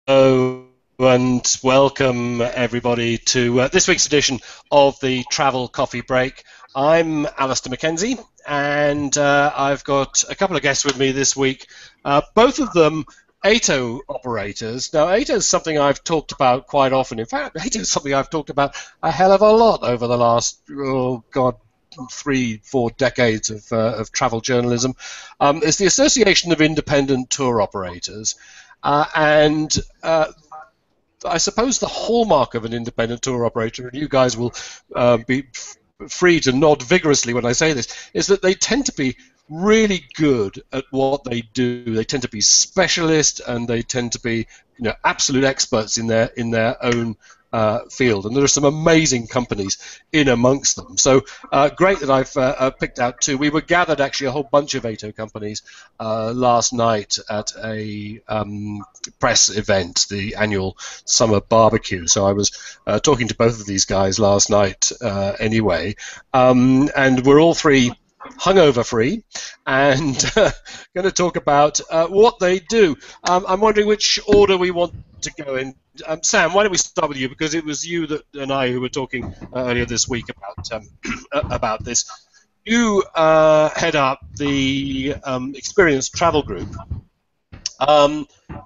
and welcome everybody to this week's edition of the Travel Coffee Break. I'm Alistair Mackenzie, and I've got a couple of guests with me this week, both of them AITO operators. Now, AITO is something I've talked about quite often. In fact, AITO is something I've talked about a hell of a lot over the last, 3-4 decades of travel journalism. It's the Association of Independent Tour Operators. And I suppose the hallmark of an independent tour operator, and you guys will be free to nod vigorously when I say this, is that they tend to be really good at what they do. They tend to be specialists, and they tend to be, absolute experts in their own field. And there are some amazing companies in amongst them. So great that I've picked out two. We were gathered, actually, a whole bunch of AITO companies last night at a press event, the annual summer barbecue. So I was talking to both of these guys last night anyway. And we're all three hungover free and going to talk about what they do. I'm wondering which order we want to go in. Sam, why don't we start with you, because it was you and I who were talking earlier this week about this. You head up the Experienced Travel Group.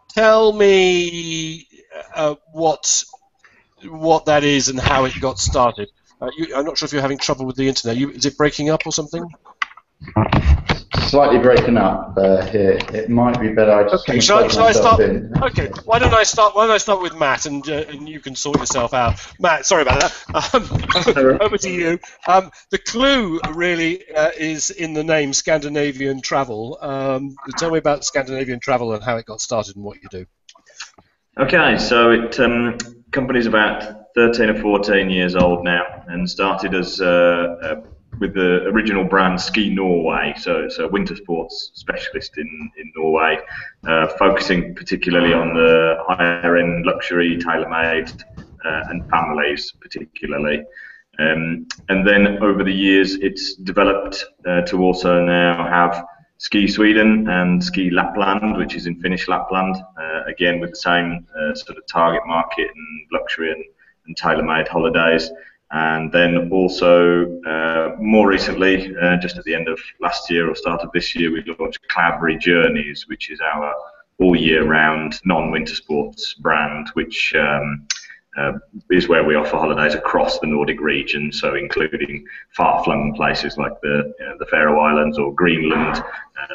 Tell me what that is and how it got started. I'm not sure if you're having trouble with the internet. Is it breaking up or something? Slightly breaking up here. It might be better. Okay. Shall I start? Okay. Why don't I start with Matt, and you can sort yourself out. Matt, sorry about that. Over to you. The clue really is in the name Scandinavian Travel. Tell me about Scandinavian Travel and how it got started and what you do. Okay, so it company's about 13 or 14 years old now, and started as with the original brand Ski Norway. So it's a winter sports specialist in Norway, focusing particularly on the higher end luxury, tailor-made, and families particularly. And then over the years, it's developed to also now have Ski Sweden and Ski Lapland, which is in Finnish Lapland, again with the same sort of target market and luxury and tailor-made holidays. And then also, more recently, just at the end of last year or start of this year, we launched Cloudberry Journeys, which is our all-year-round non-winter sports brand, which is where we offer holidays across the Nordic region, so including far-flung places like the Faroe Islands or Greenland,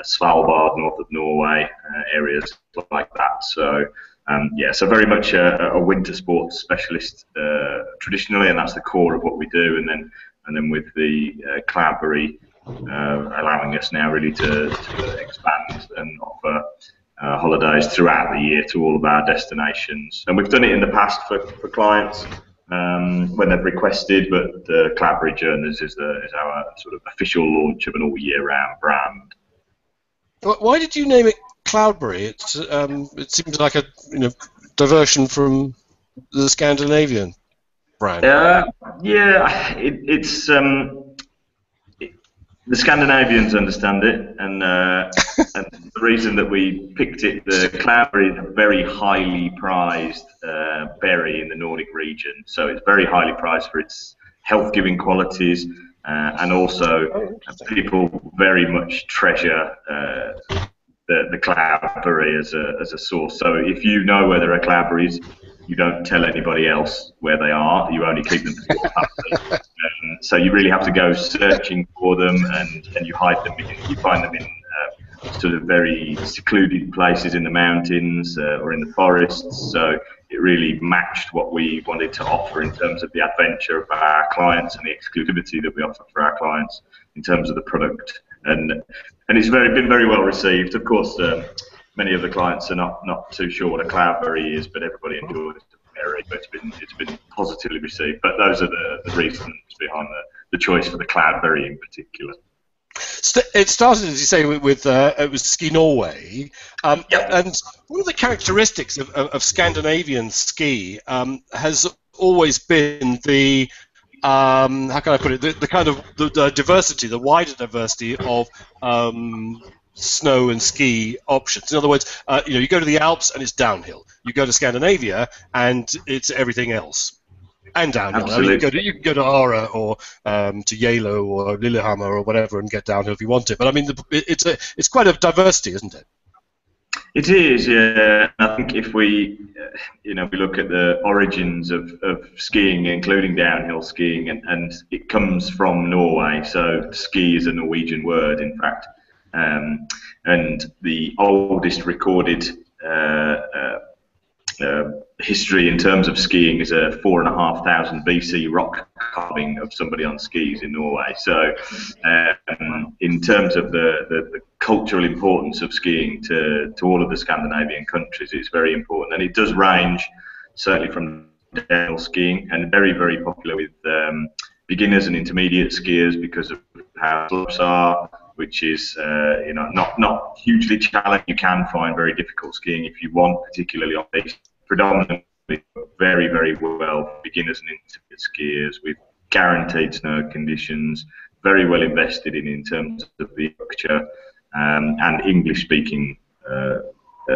Svalbard, north of Norway, areas like that. So so very much a winter sports specialist traditionally, and that's the core of what we do. And then with the Cloudberry allowing us now really to expand and offer holidays throughout the year to all of our destinations. And we've done it in the past for clients when they've requested, but the Cloudberry Journeys is our sort of official launch of an all-year-round brand. Why did you name it Cloudberry? It seems like a diversion from the Scandinavian brand. It's the Scandinavians understand it, and the reason that we picked it, the Cloudberry is a very highly prized berry in the Nordic region. So it's very highly prized for its health-giving qualities, and also people very much treasure the cloudberry as a source. So if you know where there are cloudberries, you don't tell anybody else where they are. You only keep them for your family. So you really have to go searching for them, and you hide them. You find them in sort of very secluded places in the mountains or in the forests. So it really matched what we wanted to offer in terms of the adventure of our clients and the exclusivity that we offer for our clients in terms of the product. And it's been very well received. Of course, many of the clients are not too sure what a cloudberry is, but everybody enjoys the berry. But it's been positively received. But those are the reasons behind the choice for the cloudberry in particular. It started, as you say, with it was Ski Norway, and one of the characteristics of Scandinavian ski has always been the how can I put it? The kind of the diversity, the wider diversity of snow and ski options. In other words, you go to the Alps and it's downhill. You go to Scandinavia and it's everything else. And downhill. Absolutely. I mean, you can go to Ara or to Yalo or Lillehammer or whatever and get downhill if you want it. But I mean, it's quite a diversity, isn't it? It is, yeah. I think if we, we look at the origins of skiing, including downhill skiing, and it comes from Norway. So ski is a Norwegian word, in fact, and the oldest recorded history in terms of skiing is a 4,500 BC rock carving of somebody on skis in Norway. So in terms of the cultural importance of skiing to all of the Scandinavian countries, it's very important, and it does range certainly from downhill skiing, and very, very popular with beginners and intermediate skiers because of how slopes are, which is not hugely challenging. You can find very difficult skiing if you want, particularly on these predominantly very, very well for beginners and intermediate skiers with guaranteed snow conditions, very well invested in terms of the infrastructure and English-speaking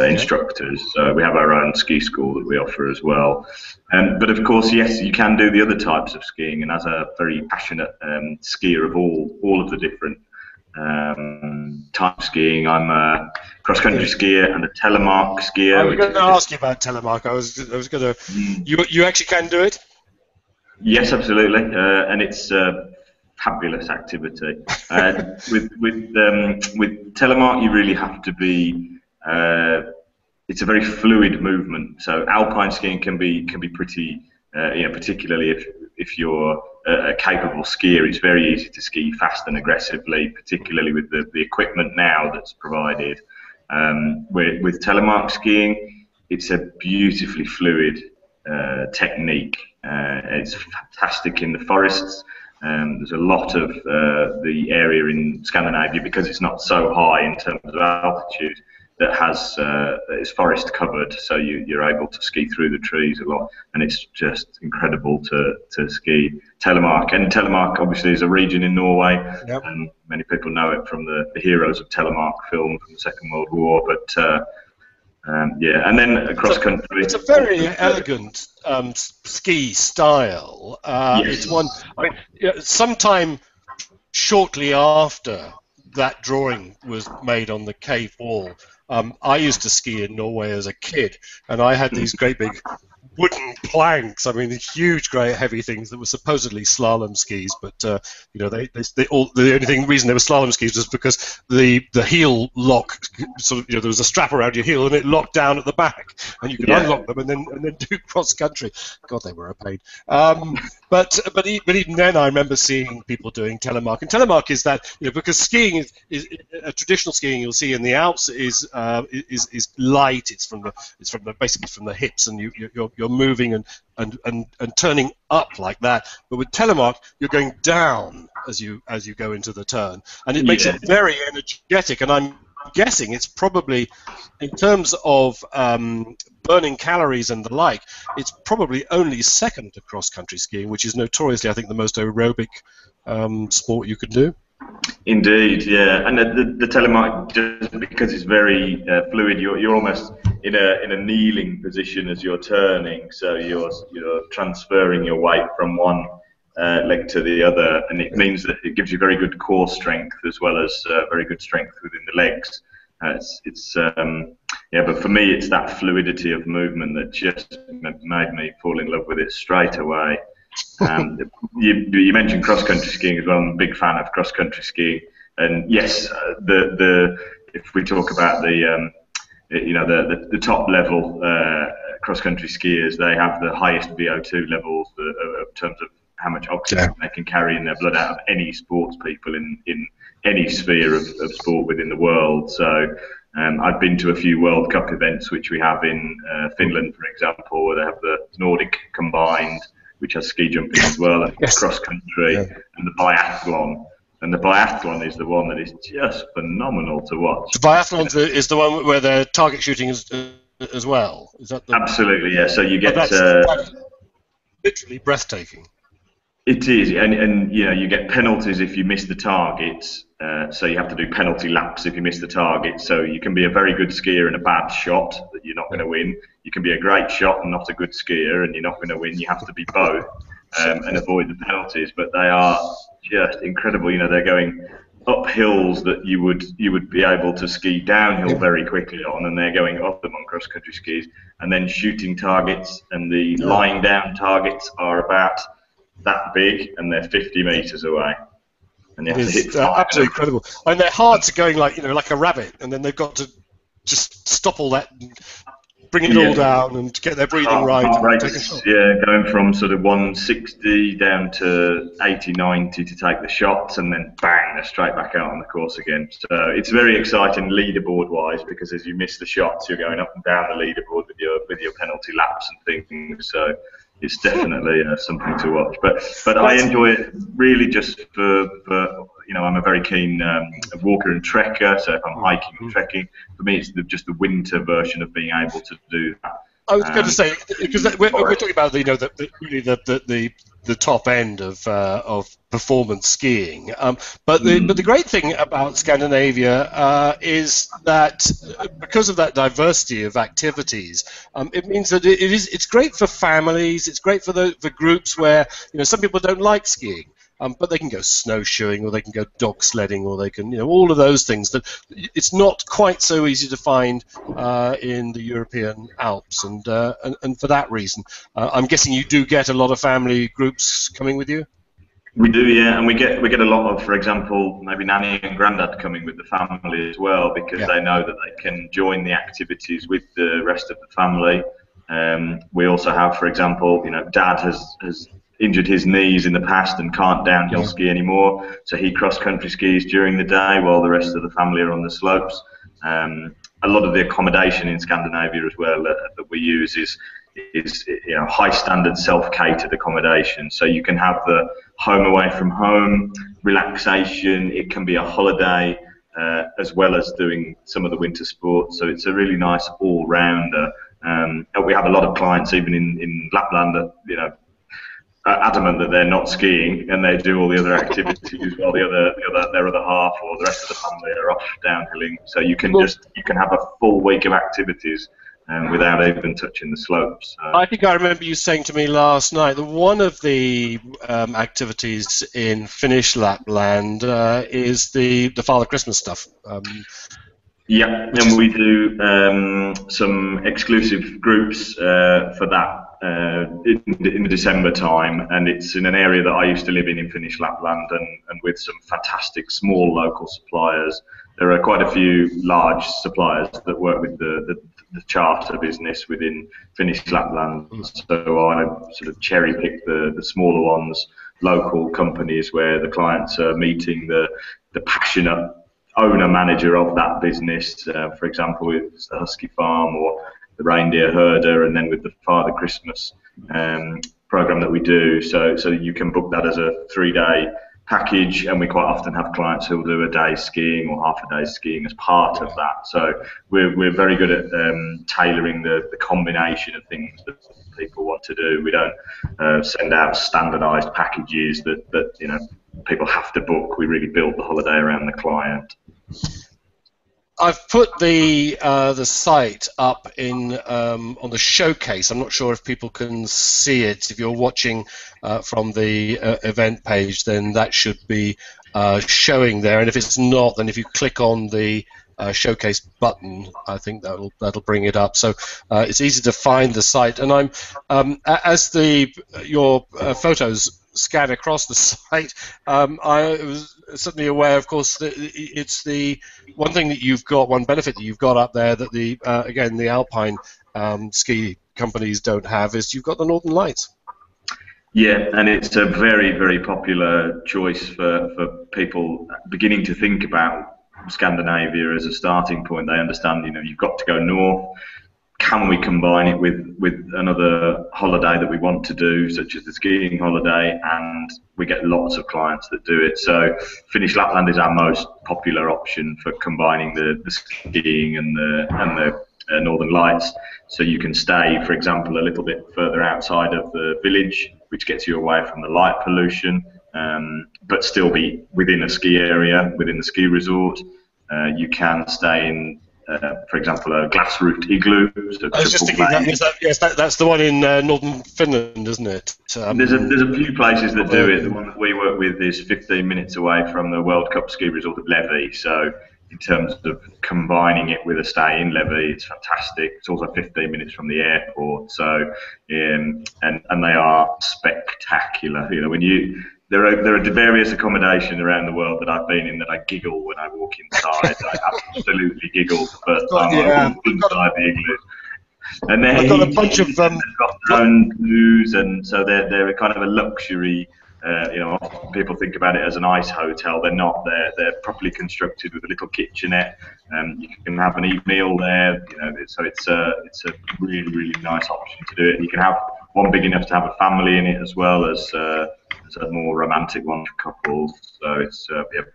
instructors. So we have our own ski school that we offer as well. But of course, yes, you can do the other types of skiing, and as a very passionate skier of all of the different type skiing, I'm a cross-country skier and a telemark skier. I was going to ask you about telemark. I was going to. You actually can do it? Yes, absolutely, and it's a fabulous activity. With telemark, you really have to be. It's a very fluid movement. So alpine skiing can be pretty, particularly if you're a capable skier, it's very easy to ski fast and aggressively, particularly with the equipment now that's provided. With telemark skiing, it's a beautifully fluid technique. It's fantastic in the forests. There's a lot of the area in Scandinavia, because it's not so high in terms of altitude, that has is forest covered, so you're able to ski through the trees a lot, and it's just incredible to ski telemark. And telemark obviously is a region in Norway, yep. And many people know it from the Heroes of Telemark film from the Second World War. But yeah, and then across country. It's a very elegant ski style. Yes. It's one. I mean, sometime shortly after that drawing was made on the cave wall, I used to ski in Norway as a kid, and I had these great big wooden planks. I mean, the huge, great, heavy things that were supposedly slalom skis, but the only reason they were slalom skis was because the heel lock, sort of, there was a strap around your heel and it locked down at the back, and you could unlock them and then do cross country. God, they were a pain. But even then, I remember seeing people doing telemark, and telemark is that because skiing is a traditional skiing you'll see in the Alps is light. It's basically from the hips, and you're moving and turning up like that. But with telemark, you're going down as you go into the turn, and it makes it very energetic. And I'm guessing it's probably, in terms of burning calories and the like, it's probably only second to cross-country skiing, which is notoriously, I think, the most aerobic sport you can do. Indeed, yeah, and the telemark, just because it's very fluid, you're almost in a kneeling position as you're turning, so you're transferring your weight from one leg to the other, and it means that it gives you very good core strength as well as very good strength within the legs. But for me, it's that fluidity of movement that just made me fall in love with it straight away. You mentioned cross-country skiing as well. I'm a big fan of cross-country skiing, and yes, if we talk about the top level cross-country skiers, they have the highest VO2 levels in terms of how much oxygen they can carry in their blood out of any sports people in any sphere of sport within the world. So I've been to a few World Cup events which we have in Finland, for example, where they have the Nordic combined, which has ski jumping as well, and cross country, and the biathlon. And the biathlon is the one that is just phenomenal to watch. The biathlon is the one where they're target shooting as well. Is that the... Absolutely, yeah. So you get that's literally breathtaking. It is, and you know, you get penalties if you miss the targets. So you have to do penalty laps if you miss the target. So you can be a very good skier and a bad shot that you're not going to win. You can be a great shot and not a good skier, and you're not going to win. You have to be both and avoid the penalties. But they are just incredible. You know, they're going up hills that you would be able to ski downhill very quickly on, and they're going up them on cross country skis, and then shooting targets, and the lying down targets are about that big, and they're 50 meters away, and you have to hit absolutely incredible. And their hearts are going like, you know, like a rabbit, and then they've got to just stop all that, and bring it all down, and get their breathing right. And take a shot. Yeah, going from sort of 160 down to 80, 90 to take the shots, and then bang, they're straight back out on the course again. So it's very exciting leaderboard-wise, because as you miss the shots, you're going up and down the leaderboard with your penalty laps and things. So it's definitely something to watch. But I enjoy it really just for you know, I'm a very keen walker and trekker, so if I'm hiking and trekking, for me it's just the winter version of being able to do that. I was going to say, because we're talking about the top end of performance skiing, but the great thing about Scandinavia is that because of that diversity of activities, it means that it's great for families. It's great for groups where, you know, some people don't like skiing. But they can go snowshoeing, or they can go dog sledding, or they can, you know, all of those things that it's not quite so easy to find in the European Alps, and for that reason, I'm guessing you do get a lot of family groups coming with you. We do, yeah, and we get a lot of, for example, maybe nanny and granddad coming with the family as well, because they know that they can join the activities with the rest of the family. We also have, for example, you know, dad has injured his knees in the past and can't downhill ski anymore, so he cross-country skis during the day while the rest of the family are on the slopes. A lot of the accommodation in Scandinavia as well that we use is you know, high standard self-catered accommodation, so you can have the home away from home relaxation. It can be a holiday as well as doing some of the winter sports, so it's a really nice all-rounder. We have a lot of clients even in Lapland that, you know, adamant that they're not skiing, and they do all the other activities while their other half or the rest of the family are off downhilling. So you can have a full week of activities without even touching the slopes. I think I remember you saying to me last night that one of the activities in Finnish Lapland is the Father Christmas stuff. Yeah, and we do some exclusive groups for that in the December time, and it's in an area that I used to live in Finnish Lapland, and with some fantastic small local suppliers. There are quite a few large suppliers that work with the charter business within Finnish Lapland, so I sort of cherry pick the smaller ones, local companies where the clients are meeting the passionate owner-manager of that business, for example, with the Husky Farm or the Reindeer Herder, and then with the Father Christmas program that we do. So you can book that as a 3-day package, and we quite often have clients who will do a day skiing or half a day skiing as part of that. So we're very good at tailoring the combination of things that people want to do. We don't send out standardized packages that you know, people have to book. We really build the holiday around the client. I've put the site up in on the showcase. I'm not sure if people can see it. If you're watching from the event page, then that should be showing there. And if it's not, then if you click on the showcase button, I think that'll bring it up. So it's easy to find the site. And I'm as your photos scan across the site, I was certainly aware, of course, that it's the one thing that you've got, one benefit that you've got up there that again the alpine ski companies don't have, is you've got the Northern Lights. Yeah, and it's a very, very popular choice for people beginning to think about Scandinavia as a starting point. They understand, you know, you've got to go north. Can we combine it with another holiday that we want to do, such as the skiing holiday? And we get lots of clients that do it. So Finnish Lapland is our most popular option for combining the skiing and the Northern Lights. So you can stay, for example, a little bit further outside of the village which gets you away from the light pollution, but still be within a ski area, within the ski resort. You can stay in, for example, a glass-roofed igloo. So I was just thinking that's the one in northern Finland, isn't it? There's a few places that do it. The one that we work with is 15 minutes away from the World Cup ski resort at Levi. So in terms of combining it with a stay in Levi, it's fantastic. It's also 15 minutes from the airport. So and they are spectacular. You know, when you there are various accommodations around the world that I've been in that I giggle when I walk inside. I absolutely giggle the first time I walk inside the igloo. And I've got a bunch of they've got their own booze, and so they're a kind of a luxury. You know, often people think about it as an ice hotel. They're not. They're properly constructed with a little kitchenette. You can have an evening meal there. You know, so it's a really nice option to do it. You can have one big enough to have a family in it as well as a more romantic one for couples. So it's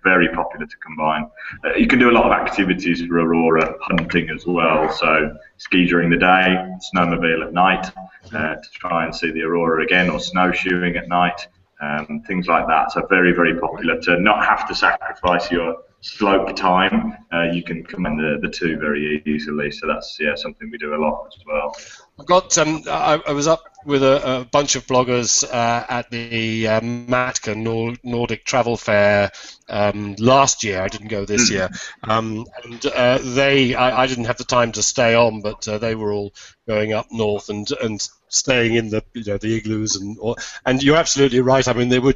very popular to combine. You can do a lot of activities for aurora hunting as well. So ski during the day, snowmobile at night to try and see the aurora again, or snowshoeing at night. Things like that. So very popular to not have to sacrifice your slope time. You can combine the two very easily. So that's something we do a lot as well. I've got I was up with a bunch of bloggers at the Matka Nordic Travel Fair last year. I didn't go this year, and I didn't have the time to stay on, but they were all going up north and staying in the the igloos and you're absolutely right. I mean, they were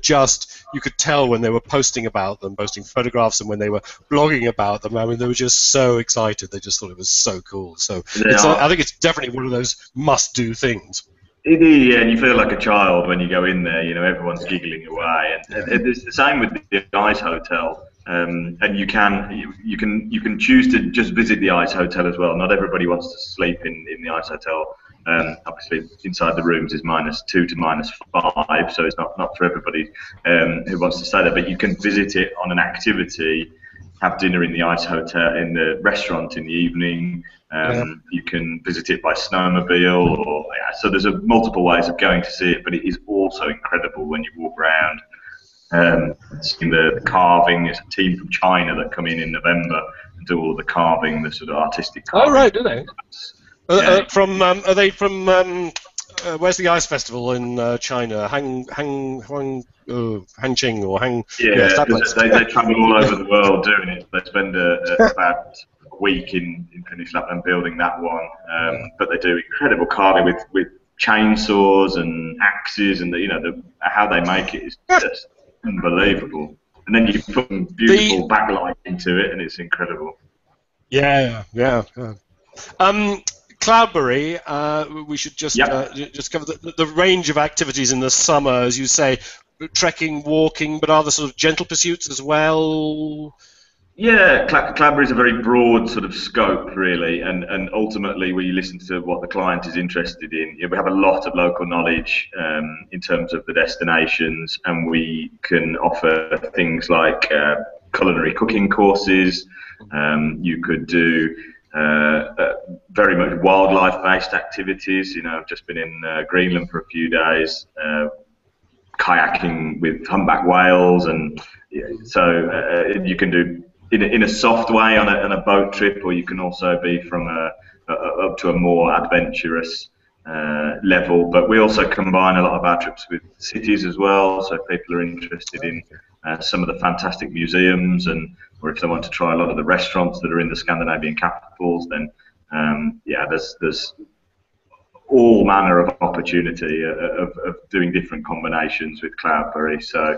you could tell when they were posting about them, posting photographs, and when they were blogging about them. I mean, they were just so excited. They just thought it was so cool. So I think it's definitely one of those must-do things. It is, yeah, and you feel like a child when you go in there. You know, everyone's giggling away, and it's the same with the ice hotel. And you can choose to just visit the ice hotel as well. Not everybody wants to sleep in the ice hotel. Obviously, inside the rooms is -2 to -5, so it's not for everybody who wants to stay there. But you can visit it on an activity, have dinner in the ice hotel, in the restaurant in the evening. You can visit it by snowmobile, so there's multiple ways of going to see it. But it is also incredible when you walk around. Seeing the carving. There's a team from China that come in November and do all the carving, the sort of artistic carving. Oh right, do they? Are they from? Where's the ice festival in China? Hangqing or Hang? Yeah, they travel all over the world doing it. They spend about a week in Finnish Lapland building that one. But they do incredible carving with chainsaws and axes, and how they make it is just unbelievable. And then you put some beautiful backlight into it, and it's incredible. Yeah. Cloudberry, we should just cover the range of activities in the summer, as you say, trekking, walking, but are there sort of gentle pursuits as well? Yeah, Cloudberry is a very broad sort of scope, really, and ultimately we listen to what the client is interested in. We have a lot of local knowledge in terms of the destinations, and we can offer things like culinary cooking courses. You could do very much wildlife-based activities. I've just been in Greenland for a few days, kayaking with humpback whales, and so you can do in a soft way on a boat trip, or you can also be from up to a more adventurous level. But we also combine a lot of our trips with cities as well. So if people are interested in some of the fantastic museums, or if they want to try a lot of the restaurants that are in the Scandinavian capitals, then there's all manner of opportunity of doing different combinations with Cloudberry. So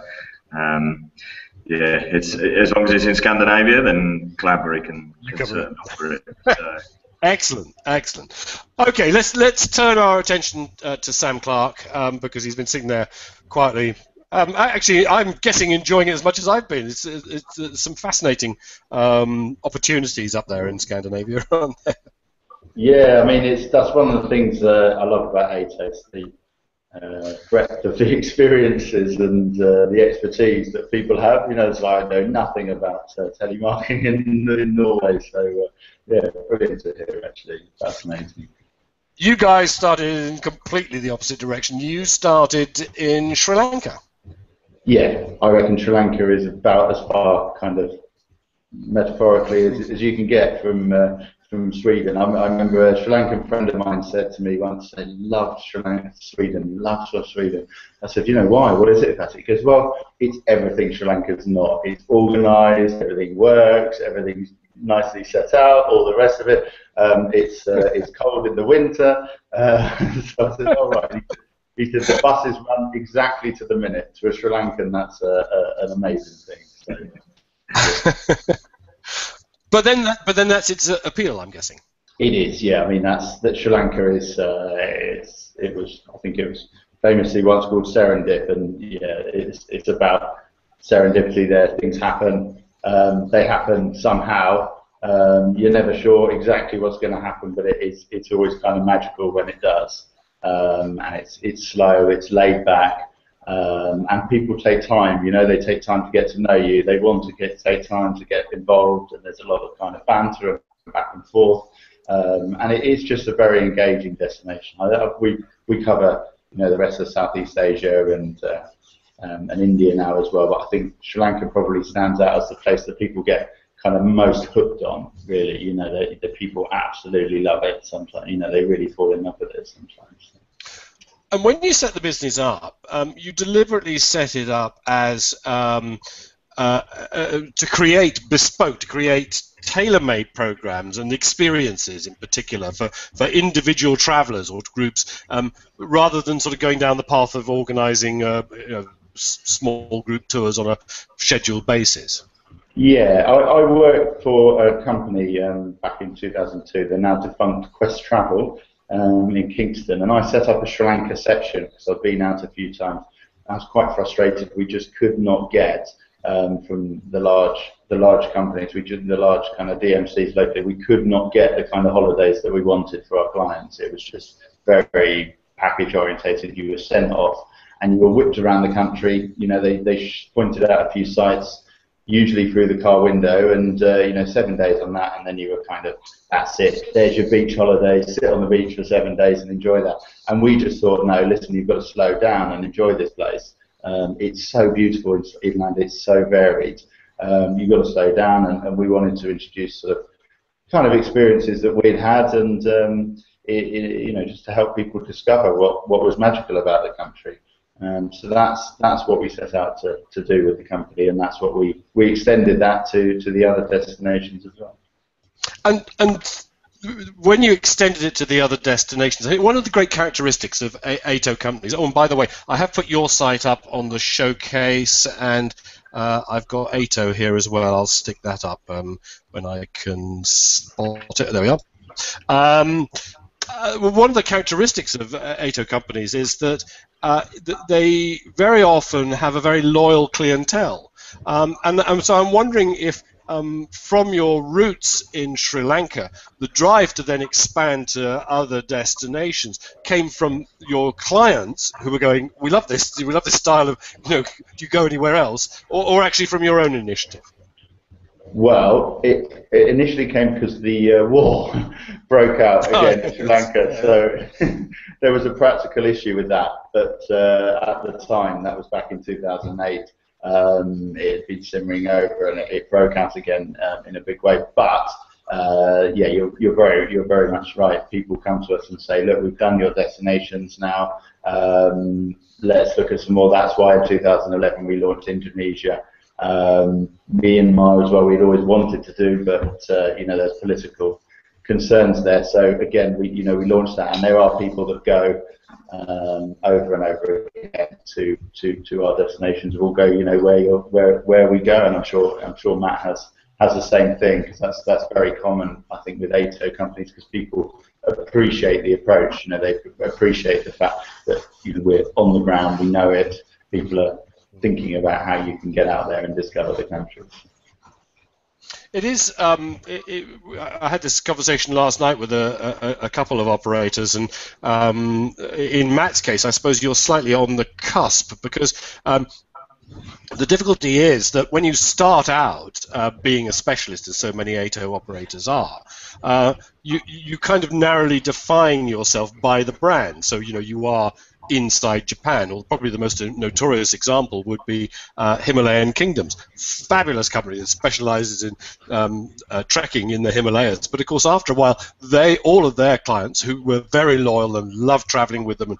it's as long as it's in Scandinavia, then Cloudberry can certainly offer it. So. Excellent. Okay, let's turn our attention to Sam Clark because he's been sitting there quietly. Actually, I'm guessing enjoying it as much as I've been. It's some fascinating opportunities up there in Scandinavia, aren't there? Yeah, I mean that's one of the things I love about AITO, the breadth of the experiences and the expertise that people have. It's like I know nothing about telemarketing in Norway, so brilliant to hear. Actually, fascinating. You guys started in completely the opposite direction. You started in Sri Lanka. Yeah, I reckon Sri Lanka is about as far, kind of metaphorically, as you can get from Sweden. I remember a Sri Lankan friend of mine said to me once, they loved Sri Lanka, Sweden, loved Sweden. I said, you know why? What is it about it? He goes, well, it's everything Sri Lanka's not. It's organised, everything works, everything's nicely set out, all the rest of it. It's cold in the winter. So I said, all right. He said the buses run exactly to the minute. To a Sri Lankan, that's an amazing thing. So, But then that's its appeal, I'm guessing. it is, yeah. I mean, that Sri Lanka is. It was. I think it was famously once called serendip, and yeah, it's about serendipity. There, things happen. They happen somehow. You're never sure exactly what's going to happen, but it's always kind of magical when it does. And it's slow, it's laid back, and people take time. You know, they take time to get to know you. They want to take time to get involved, and there's a lot of kind of banter and back and forth. And it is just a very engaging destination. We cover, you know, the rest of Southeast Asia and India now as well. But I think Sri Lanka probably stands out as the place that people get kind of most hooked on. Really, you know, the people absolutely love it. Sometimes, you know, they really fall in love with it sometimes. And when you set the business up, you deliberately set it up as to create bespoke, to create tailor-made programs and experiences in particular for individual travelers or groups, rather than sort of going down the path of organizing small group tours on a scheduled basis. Yeah, I worked for a company back in 2002. They're now defunct Quest Travel in Kingston, and I set up a Sri Lanka section because I've been out a few times. I was quite frustrated. We just could not get from the large companies, the large kind of DMCs locally. We could not get the kind of holidays that we wanted for our clients. It was just very, very package orientated. You were sent off and you were whipped around the country. You know, they pointed out a few sites, usually through the car window, and 7 days on that, and then you were kind of, that's it, there's your beach holiday, sit on the beach for 7 days and enjoy that. And we just thought, no, listen, you've got to slow down and enjoy this place. It's so beautiful in Inland, it's so varied. You've got to slow down, and we wanted to introduce sort of kind of experiences that we'd had, and just to help people discover what was magical about the country. So that's what we set out to do with the company, and that's what we extended that to the other destinations as well. And when you extended it to the other destinations, I think one of the great characteristics of AITO companies. Oh, and by the way, I have put your site up on the showcase, and I've got AITO here as well. I'll stick that up when I can spot it. There we are. One of the characteristics of AITO companies is that they very often have a very loyal clientele, and so I'm wondering if from your roots in Sri Lanka, the drive to then expand to other destinations came from your clients who were going, we love this style of, do you go anywhere else, or actually from your own initiative? Well, it initially came because the war broke out again in Sri Lanka, so there was a practical issue with that. But at the time, that was back in 2008, it had been simmering over, and it broke out again in a big way. But yeah, you're very much right. People come to us and say, look, we've done your destinations now. Let's look at some more. That's why in 2011 we launched Indonesia. Myanmar as well, we'd always wanted to do, but there's political concerns there. So again, we launched that, and there are people that go over and over again to our destinations. We'll go, where we go, and I'm sure Matt has the same thing, because that's very common, I think, with AITO companies, because people appreciate the approach. They appreciate the fact that we're on the ground, we know it. People are thinking about how you can get out there and discover the country. It is. I had this conversation last night with a couple of operators, and in Matt's case, I suppose you're slightly on the cusp, because The difficulty is that when you start out being a specialist, as so many AITO operators are, you kind of narrowly define yourself by the brand. So you are inside Japan, or probably the most notorious example would be Himalayan Kingdoms. Fabulous company that specializes in trekking in the Himalayas. But of course, after a while, all of their clients who were very loyal and loved traveling with them and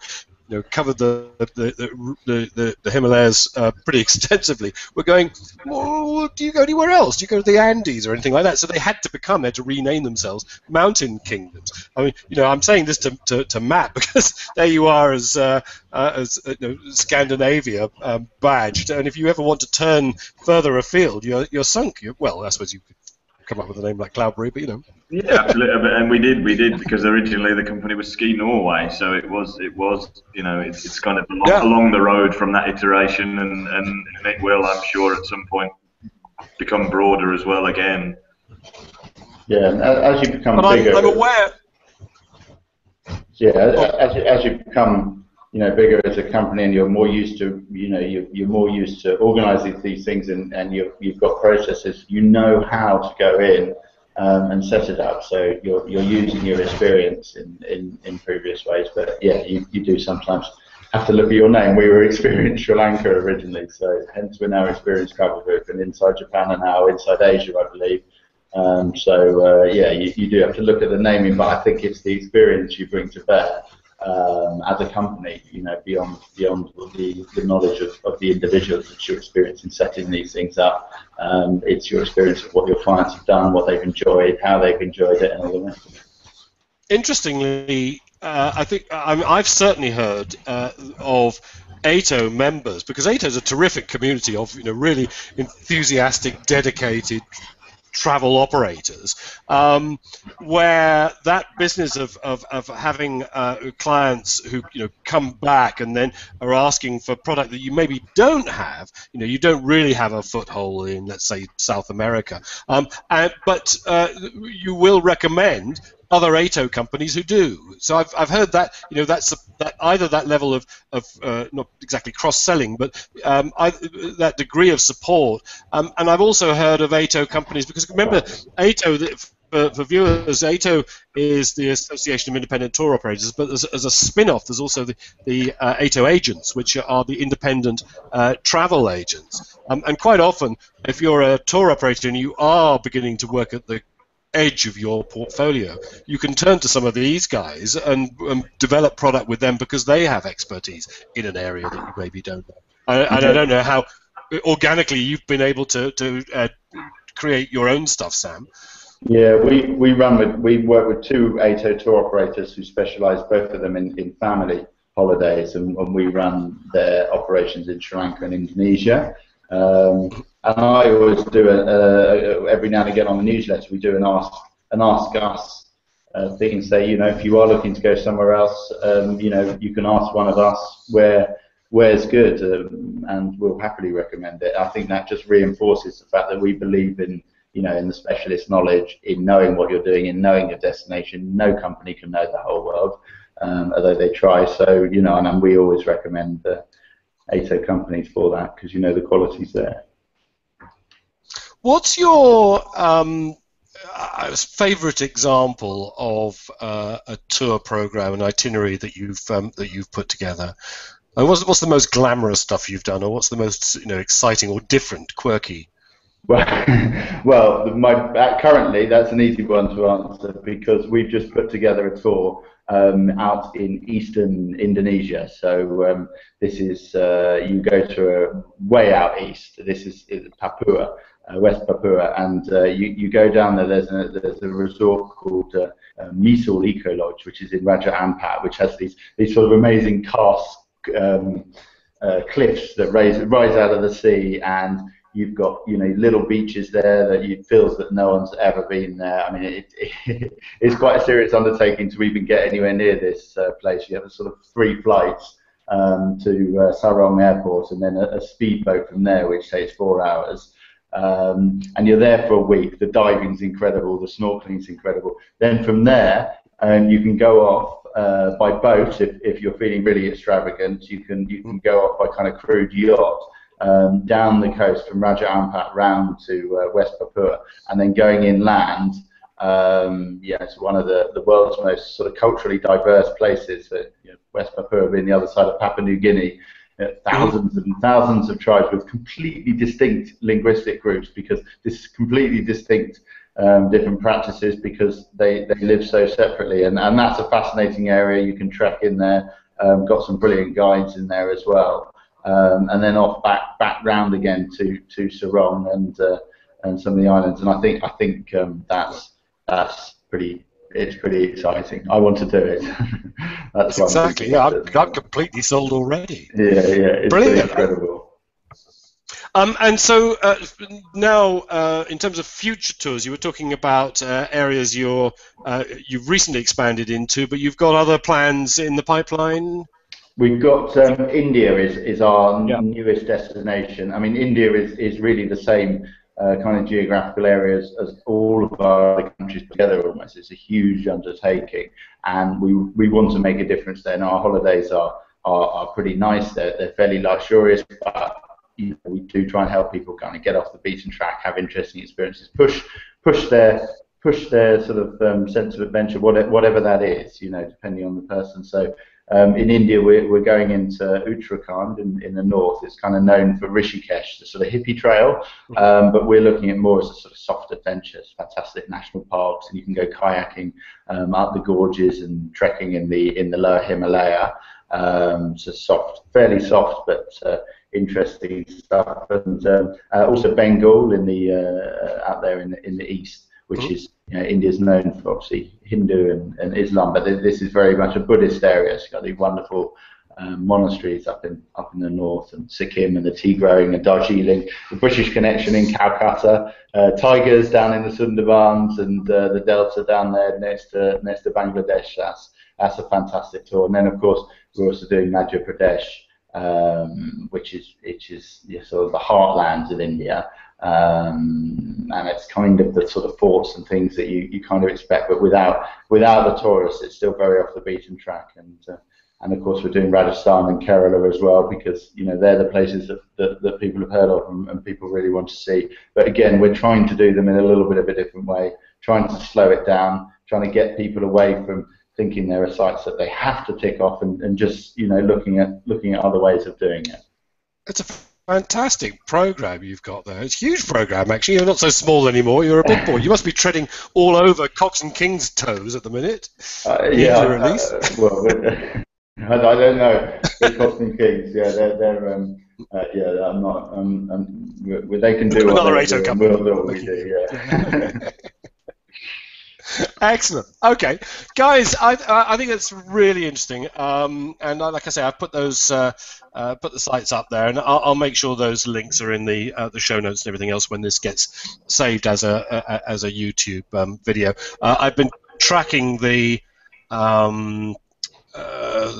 covered the Himalayas pretty extensively, we're going, well, do you go anywhere else? Do you go to the Andes or anything like that? So they had to rename themselves Mountain Kingdoms. I mean, I'm saying this to Matt because there you are as Scandinavia badged, and if you ever want to turn further afield, you're sunk. Well, I suppose you could come up with a name like Cloudberry, but Yeah, absolutely, and we did because originally the company was Ski Norway, so it was it's kind of along the road from that iteration, and it will, I'm sure, at some point become broader as well again. Yeah, and as you become bigger, I'm aware. Yeah, as you become bigger as a company, and you're more used to you're more used to organising these things, and you've got processes, how to go in and set it up. So you're using your experience in previous ways. But yeah, you do sometimes have to look at your name. We were Experience Sri Lanka originally, so hence we're now Experience Travel Group, and inside Japan and now inside Asia, I believe. Yeah, you do have to look at the naming, but I think it's the experience you bring to bear as a company, beyond the knowledge of the individuals that you experience in setting these things up. It's your experience of what your clients have done, what they've enjoyed, how they've enjoyed it, and all the rest of it. Interestingly, I think I've certainly heard of AITO members, because AITO is a terrific community of really enthusiastic, dedicated travel operators, where that business of having clients who come back and then are asking for product that you maybe don't have, you don't really have a foothold in, let's say, South America, but you will recommend other AITO companies who do. So I've heard that that's that either that level of not exactly cross-selling, but that degree of support. And I've also heard of AITO companies, because remember, AITO, for viewers, AITO is the Association of Independent Tour Operators, but as a spin-off, there's also the AITO agents, which are the independent travel agents. And quite often, if you're a tour operator and you are beginning to work at the edge of your portfolio, you can turn to some of these guys and develop product with them, because they have expertise in an area that you maybe don't know. I don't know how organically you've been able to create your own stuff, Sam. Yeah, we work with two AITO tour operators who specialise, both of them in family holidays, and we run their operations in Sri Lanka and Indonesia. And I always do every now and again on the newsletter, we do an ask us thing, and say, if you are looking to go somewhere else, you can ask one of us where's good, and we'll happily recommend it. I think that just reinforces the fact that we believe in the specialist knowledge, in knowing what you're doing, in knowing your destination. No company can know the whole world, although they try. So and we always recommend AITO companies for that, because the quality's there. What's your favourite example of a tour program, an itinerary that you've put together? And what's the most glamorous stuff you've done, or what's the most exciting or different, quirky? Well, currently that's an easy one to answer, because we've just put together a tour out in eastern Indonesia. So this is you go to way out east. This is Papua. West Papua, and you go down there. There's a resort called Misul Eco Lodge, which is in Raja Ampat, which has these sort of amazing karst cliffs that rise out of the sea, and you've got little beaches there that feels that no one's ever been there. I mean, it's quite a serious undertaking to even get anywhere near this place. You have a sort of 3 flights to Sarong Airport, and then a speedboat from there, which takes 4 hours. And you're there for a week. The diving's incredible, the snorkeling's incredible. Then from there, you can go off by boat if you're feeling really extravagant. You can go off by kind of crude yacht, down the coast from Raja Ampat round to West Papua, and then going inland. It's one of the world's most sort of culturally diverse places. West Papua being the other side of Papua New Guinea, thousands and thousands of tribes with completely distinct linguistic groups, because this is completely distinct different practices, because they live so separately, and that's a fascinating area. You can trek in there. Got some brilliant guides in there as well, and then back round again to Sarong and some of the islands. And I think that's pretty exciting. I want to do it. That's exactly. Yeah, I'm completely sold already. Yeah, it's brilliant. Incredible. And so now, in terms of future tours, you were talking about areas you've recently expanded into, but you've got other plans in the pipeline. We've got India is our newest destination. I mean, India is really the same kind of geographical areas as all of our other countries together almost. It's a huge undertaking, and we want to make a difference there. And our holidays are pretty nice. They're fairly luxurious, but we do try and help people kind of get off the beaten track, have interesting experiences, push their sort of sense of adventure, whatever that is, depending on the person. So in India, we're going into Uttarakhand in the north. It's kind of known for Rishikesh, the sort of hippie trail, but we're looking at more as a sort of soft adventures, fantastic national parks, and you can go kayaking up the gorges and trekking in the lower Himalaya. So fairly soft, but interesting stuff. And also Bengal out there in the east, which is India's known for obviously Hindu and Islam, but this is very much a Buddhist area. So you've got these wonderful monasteries up in the north, and Sikkim and the tea growing, and Darjeeling, the British connection in Calcutta, tigers down in the Sundarbans, and the delta down there next to Bangladesh. That's a fantastic tour. And then of course we're also doing Madhya Pradesh, which is sort of the heartlands of India, and it's kind of the sort of forts and things that you kind of expect, but without the tourists. It's still very off the beaten track, and of course we're doing Rajasthan and Kerala as well, because they're the places that people have heard of and people really want to see. But again, we're trying to do them in a little bit of a different way, trying to slow it down, trying to get people away from thinking there are sites that they have to tick off, and just looking at other ways of doing it. It's a fantastic program you've got there. It's a huge program, actually. You're not so small anymore. You're a big boy. You must be treading all over Cox and King's toes at the minute. Yeah, at least. Well, I don't know. The Cox and Kings, they're I'm not. They can do another what AITO company. We'll do what we do. Yeah. Excellent. Okay, guys, I think it's really interesting. And like I say, I've put those put the sites up there, and I'll make sure those links are in the show notes and everything else when this gets saved as a YouTube video. I've been tracking the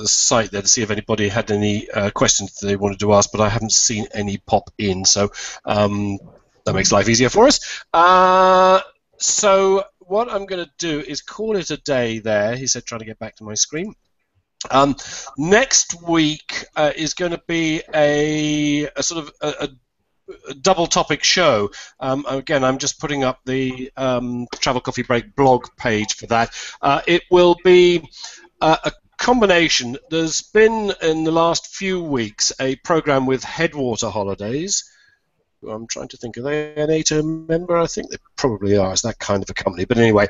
site there to see if anybody had any questions that they wanted to ask, but I haven't seen any pop in, so that makes life easier for us. So what I'm going to do is call it a day there. He said, trying to get back to my screen. Next week is going to be a sort of a double topic show. Again, I'm just putting up the Travel Coffee Break blog page for that. It will be a combination. There's been in the last few weeks a program with Headwater Holidays. I'm trying to think, are they an AITO member? I think they probably are. It's that kind of a company. But anyway,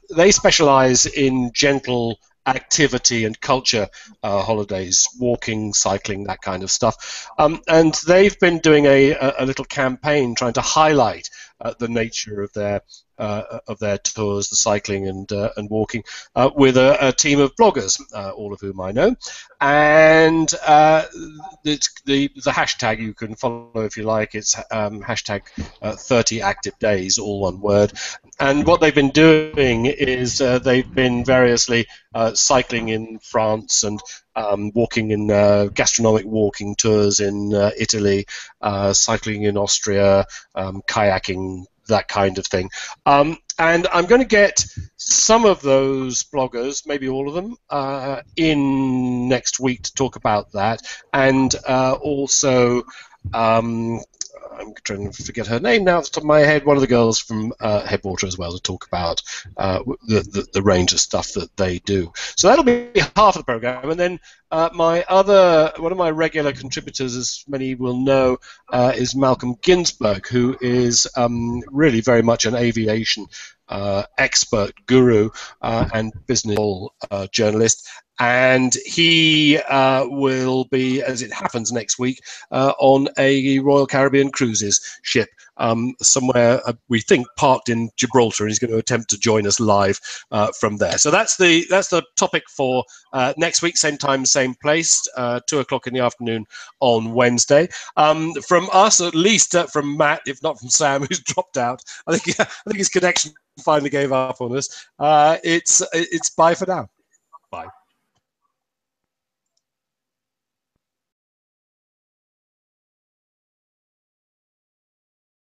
they specialise in gentle activity and culture holidays, walking, cycling, that kind of stuff. And they've been doing a little campaign trying to highlight the nature of their tours, the cycling and walking, with a team of bloggers, all of whom I know. And it's the hashtag you can follow if you like. It's hashtag 30 active days, all one word. And what they've been doing is they've been variously cycling in France and walking in gastronomic walking tours in Italy, cycling in Austria, kayaking, that kind of thing. And I'm going to get some of those bloggers, maybe all of them, in next week to talk about that, and also I'm trying to forget her name now off the top of my head. One of the girls from Headwater as well to talk about the range of stuff that they do. So that'll be half of the program, and then one of my regular contributors, as many will know, is Malcolm Ginsberg, who is really very much an aviation expert, guru, and business journalist. And he will be, as it happens next week, on a Royal Caribbean Cruises ship somewhere, we think, parked in Gibraltar, and he's going to attempt to join us live from there. So that's the topic for next week, same time, same place, 2 o'clock in the afternoon on Wednesday. From us, at least from Matt, if not from Sam, who's dropped out. I think his connection finally gave up on us. It's bye for now. Bye.